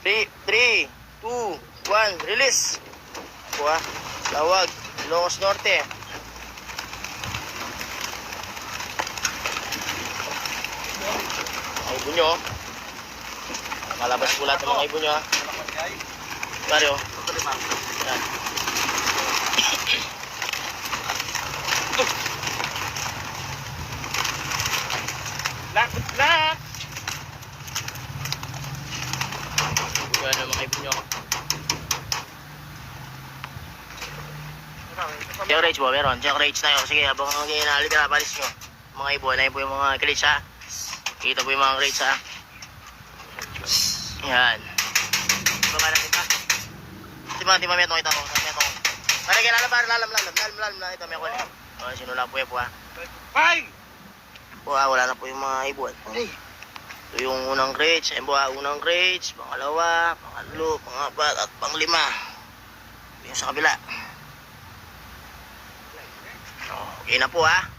3, 2, 1, release. Buha, Lawag, Ilocos Norte. Mga ibon nyo. Nakalabas po lahat ng mga ibon nyo ha. Pare oh. Yan. Lakot. Yan ang mga ibon nyo. Check rage po, meron. Check rage na yun. Sige, habang ginahali ka na, palis nyo. Mga ibon, ayun po yung mga crates ha. Kita po yung mga crates ha. Yan. Baba na kita. Tima, metong kita ko. Metong. Pare, lalam. Ito, may kulit. O, sinula po yan po ha. Bye! Po ha, wala na po yung mga ibon. Ito yung unang crates. Ayun po ha, unang crates. Pangalawa, pangatlo, pangapat, at panglima. Yung sa kabila. Okay na po ha.